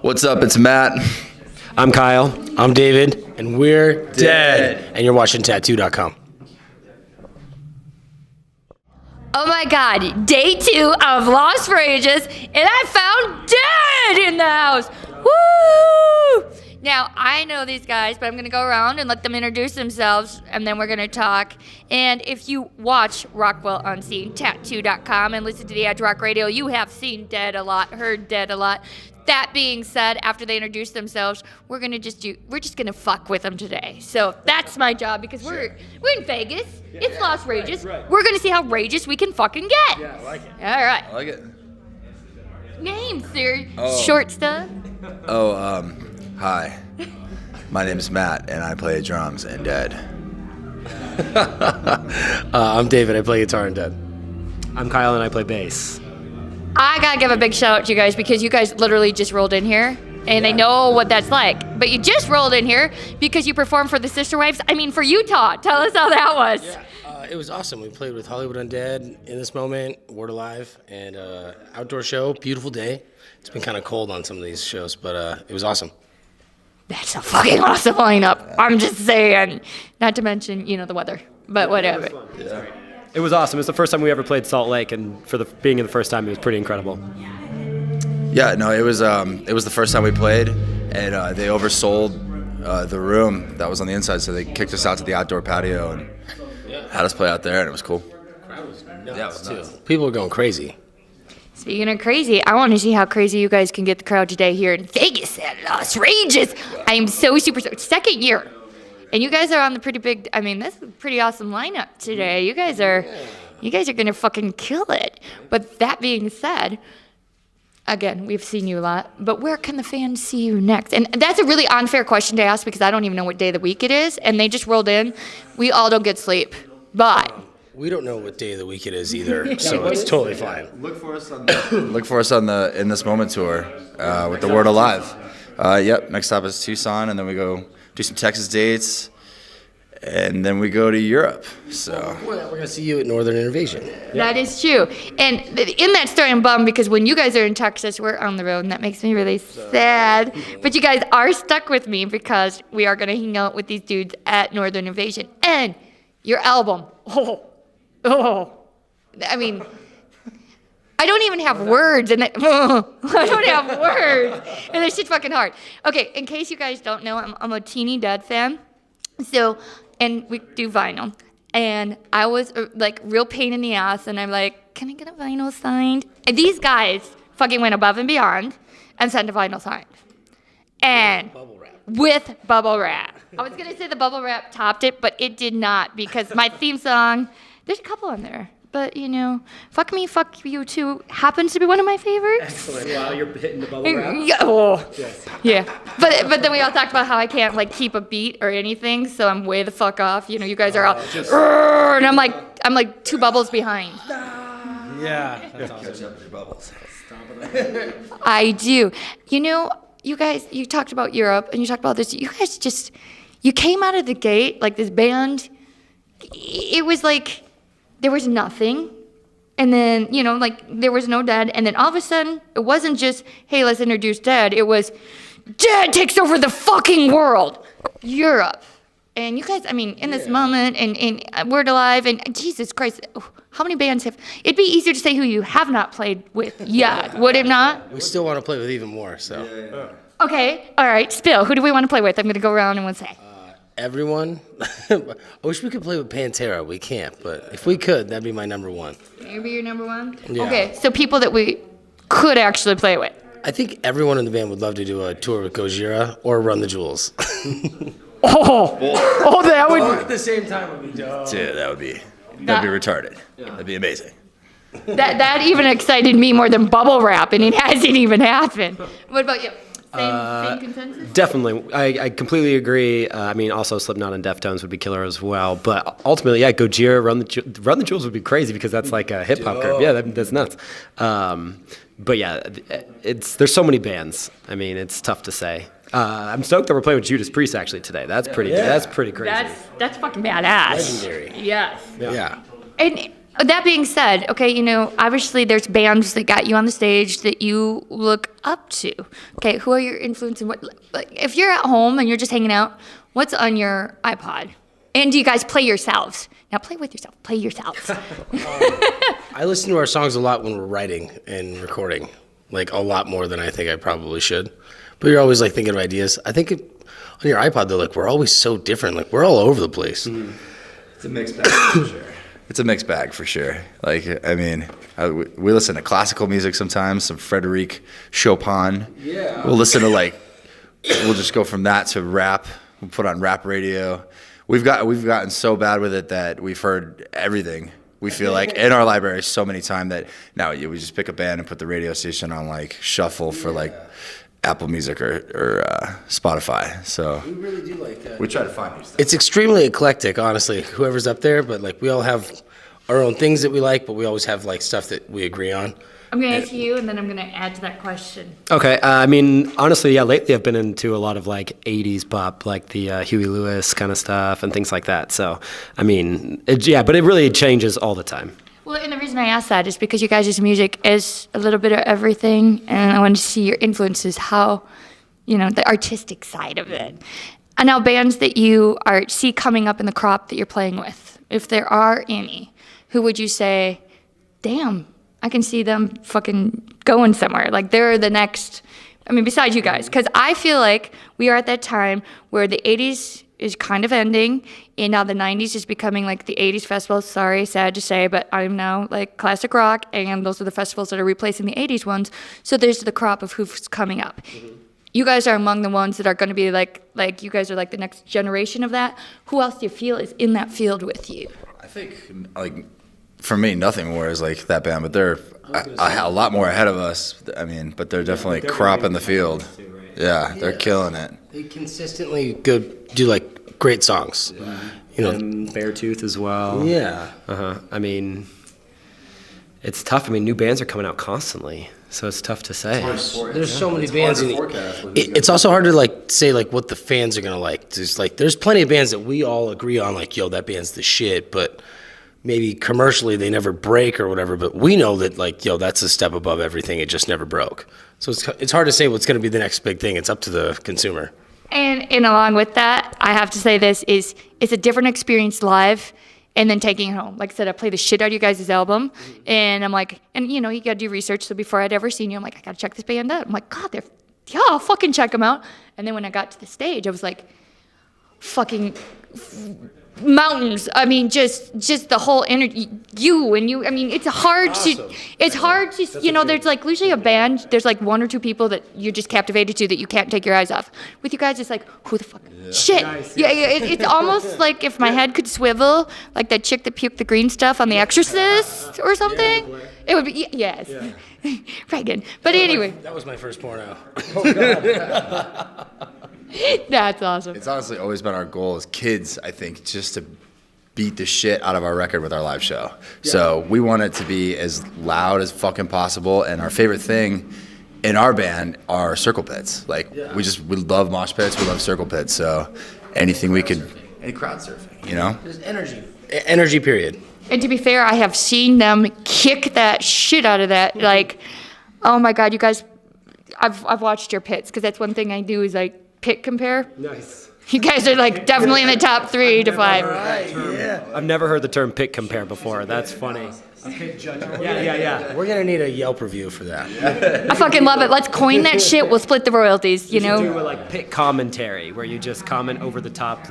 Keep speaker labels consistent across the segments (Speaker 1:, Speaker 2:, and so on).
Speaker 1: What's up? It's Matt.
Speaker 2: I'm Kyle. I'm David. And we're dead. And you're watching Tattoo.com.
Speaker 3: Oh my God, day 2 of Lost Rageous, and I found DED in the house. Woo! Now, I know these guys, but I'm going to go around and let them introduce themselves, and then we're going to talk. And if you watch Rockwell Unseen, Tattoo.com, and listen to the Edge Rock Radio, you have seen DED a lot, heard DED a lot. That being said, after they introduce themselves, we're just gonna fuck with them today. So that's my job because we're in Vegas. It's Lost Rageous. Right. We're gonna see how rageous we can fucking get.
Speaker 2: Yeah, I like it.
Speaker 3: All right.
Speaker 1: I like it.
Speaker 3: Name, sir. Short stuff.
Speaker 1: Hi. My name is Matt, and I play drums in DED.
Speaker 2: I'm David. I play guitar in DED. I'm Kyle, and I play bass.
Speaker 3: I gotta give a big shout out to you guys because you guys literally just rolled in here and I know what that's like. But you just rolled in here because you performed for the Sister Wives. I mean, for Utah. Tell us how that was.
Speaker 2: Yeah, it was awesome. We played with Hollywood Undead, In This Moment, Word Alive, and outdoor show. Beautiful day. It's been kind of cold on some of these shows, but it was awesome.
Speaker 3: That's a fucking awesome lineup. I'm just saying. Not to mention, the weather. But whatever.
Speaker 4: It was awesome. It was the first time we ever played Salt Lake, and for being the first time, it was pretty incredible.
Speaker 1: Yeah, no, it was the first time we played, and they oversold the room that was on the inside, so they kicked us out to the outdoor patio and had us play out there, and it was cool.
Speaker 2: Crowd was nuts,
Speaker 1: Yeah, it was nuts.
Speaker 2: too. People were going crazy.
Speaker 3: Speaking of crazy, I want to see how crazy you guys can get the crowd today here in Vegas at Lost Rageous. I am so super stoked. Second year. And you guys are on the pretty big, this is a pretty awesome lineup today. You guys are going to fucking kill it. But that being said, again, we've seen you a lot, but where can the fans see you next? And that's a really unfair question to ask because I don't even know what day of the week it is. And they just rolled in. We all don't get sleep. But
Speaker 2: We don't know what day of the week it is either, so it's totally fine.
Speaker 1: Look for us on the In This Moment tour with the Word Alive. Yep, next stop is Tucson, and then we go do some Texas dates, and then we go to Europe. So
Speaker 2: Before that, we're going to see you at Northern Invasion.
Speaker 3: that is true. And in that story, I'm bummed because when you guys are in Texas, we're on the road, and that makes me really sad. But you guys are stuck with me because we are going to hang out with these dudes at Northern Invasion. And your album, I mean, I don't even have words, and I don't have words, and it's just fucking hard. Okay, in case you guys don't know, I'm a teeny DED fan, and we do vinyl, and I was real pain in the ass, and I'm like, can I get a vinyl signed? And these guys fucking went above and beyond and sent a vinyl signed, and with bubble wrap. I was gonna say the bubble wrap topped it, but it did not because my theme song, there's a couple on there. But, Fuck Me, Fuck You Too happens to be one of my favorites.
Speaker 4: Excellent. Wow, you're hitting the bubble wrap.
Speaker 3: Yeah. But then we all talked about how I can't, keep a beat or anything, so I'm way the fuck off. You guys are all, and I'm like 2 bubbles behind.
Speaker 4: Yeah.
Speaker 1: catch up with your bubbles.
Speaker 3: I do. You guys, you talked about Europe, and you talked about this. You guys you came out of the gate, this band, it was like, there was nothing, and then, there was no DED, and then all of a sudden, it wasn't just, hey, let's introduce DED, it was, DED takes over the fucking world, Europe. And you guys, in this moment, and Word Alive, and Jesus Christ, how many bands it'd be easier to say who you have not played with yet, would it not?
Speaker 2: We still want to play with even more, so.
Speaker 1: Yeah.
Speaker 3: Okay, all right, spill, who do we want to play with? I'm going to go around and we'll say.
Speaker 2: Everyone. I wish we could play with Pantera. We can't, but if we could, that'd be my number one.
Speaker 3: Maybe your number one?
Speaker 2: Yeah.
Speaker 3: Okay, so people that we could actually play with.
Speaker 2: I think everyone in the band would love to do a tour with Gojira or Run the Jewels.
Speaker 3: That would...
Speaker 2: At the same time would be dope.
Speaker 1: Dude, that'd be retarded. That'd be amazing.
Speaker 3: That even excited me more than bubble wrap, and it hasn't even happened. What about you? Same consensus?
Speaker 4: Definitely. I completely agree. Also Slipknot and Deftones would be killer as well. But ultimately, Gojira, Run the Jewels would be crazy because that's like a hip-hop group. Yeah, that's nuts. But yeah, there's so many bands. It's tough to say. I'm stoked that we're playing with Judas Priest actually today. That's pretty crazy.
Speaker 3: That's fucking badass.
Speaker 2: Legendary.
Speaker 3: Yes.
Speaker 2: Yeah.
Speaker 3: And That being said, okay, obviously there's bands that got you on the stage that you look up to. Okay, who are your influences? Like, if you're at home and you're just hanging out, what's on your iPod? And do you guys play yourselves? Now play with yourself. Play yourselves.
Speaker 2: I listen to our songs a lot when we're writing and recording, like a lot more than I think I probably should. But you're always like thinking of ideas. I think on your iPod though, like we're always so different. Like we're all over the place.
Speaker 1: Mm-hmm. It's a mixed bag for sure. It's a mixed bag for sure. Like, I mean, we listen to classical music sometimes, some Frédéric Chopin. Yeah. We'll listen to we'll just go from that to rap. We'll put on rap radio. We've gotten so bad with it that we've heard everything. We feel like in our library so many times that now we just pick a band and put the radio station on shuffle for Apple Music or Spotify. So
Speaker 2: we really do like that.
Speaker 1: We try to find new stuff.
Speaker 2: It's extremely eclectic, honestly. Whoever's up there, but we all have our own things that we like, but we always have stuff that we agree on.
Speaker 3: I'm going to ask you, and then I'm going to add to that question.
Speaker 4: Okay. I mean, honestly, yeah, lately I've been into a lot of 80s pop, like the Huey Lewis kind of stuff and things like that. So, I mean, but it really changes all the time.
Speaker 3: Well, and the reason I ask that is because you guys' music is a little bit of everything, and I want to see your influences, how, the artistic side of it. And now bands that you see coming up in the crop that you're playing with, if there are any, who would you say, damn, I can see them fucking going somewhere. Like they're the next, besides you guys. Because I feel like we are at that time where the 80s is kind of ending, and now the 90s is becoming the 80s festivals. Sorry, sad to say, but I'm now classic rock, and those are the festivals that are replacing the 80s ones. So there's the crop of who's coming up. Mm-hmm. You guys are among the ones that are going to be you guys are the next generation of that. Who else do you feel is in that field with you?
Speaker 1: I think for me, Nothing More is that band, but they're a lot more ahead of us. But they're definitely cropping the field. Too, right? Yeah, they're killing it.
Speaker 2: They consistently do great songs. Yeah.
Speaker 4: And Beartooth as well.
Speaker 2: Yeah.
Speaker 4: It's tough. New bands are coming out constantly, so it's tough to say.
Speaker 2: There's so many bands. It's also hard to say what the fans are gonna like. There's plenty of bands that we all agree on. Yo, that band's the shit, but maybe commercially they never break or whatever, but we know that that's a step above everything. It just never broke. So it's hard to say what's going to be the next big thing. It's up to the consumer.
Speaker 3: And along with that, I have to say it's a different experience live and then taking it home. Like I said, I play the shit out of you guys' album, and I'm you got to do research. So before I'd ever seen you, I'm I got to check this band out. I'm God, I'll fucking check them out. And then when I got to the stage, I was fucking mountains. Just the whole energy, it's hard to there's usually a band, there's one or two people that you're just captivated to that you can't take your eyes off. With you guys, it's who the fuck? Yeah. Shit. Nice, yeah. It's almost if my head could swivel, like that chick that puked the green stuff on The Exorcist or something. Yeah, it would be, yes. Yeah. Reagan. But anyway.
Speaker 2: That was my first porno.
Speaker 1: Oh, God.
Speaker 3: That's awesome.
Speaker 1: It's honestly always been our goal as kids, I think, just to beat the shit out of our record with our live show. Yeah. So we want it to be as loud as fucking possible, and our favorite thing in our band are circle pits. We love mosh pits, we love circle pits, so anything we could, any crowd surfing,
Speaker 2: There's energy period.
Speaker 3: And to be fair, I have seen them kick that shit out of that. Oh my God, you guys, I've watched your pits, because that's one thing I do is pit compare.
Speaker 4: Nice.
Speaker 3: You guys are definitely in the top 3 to 5.
Speaker 2: Right, yeah.
Speaker 4: I've never heard the term pit compare before. That's funny. Yeah.
Speaker 2: We're gonna need a Yelp review for that.
Speaker 3: I fucking love it. Let's coin that shit. We'll split the royalties.
Speaker 4: You should do pit commentary, where you just comment over the top,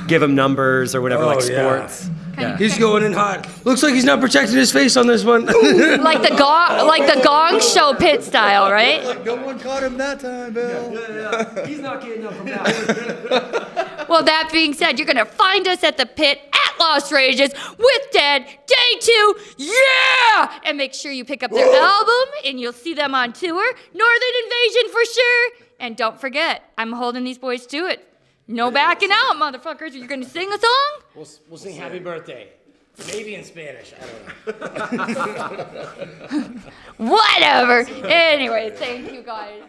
Speaker 4: give them numbers or whatever, sports.
Speaker 2: Yeah. He's going in hot. Looks like he's not protecting his face on this one.
Speaker 3: like the Gong Show pit style, right?
Speaker 1: No one caught him that time, Bill.
Speaker 4: Yeah. He's not getting up from that.
Speaker 3: Well, that being said, you're gonna find us at the pit at Lost Rageous with DED Day 2. Yeah! And make sure you pick up their album, and you'll see them on tour. Northern Invasion for sure. And don't forget, I'm holding these boys to it. No backing out, motherfuckers. You're going to sing a song?
Speaker 2: We'll sing Happy Birthday. Maybe in Spanish. I don't know.
Speaker 3: Whatever. Anyway, thank you guys.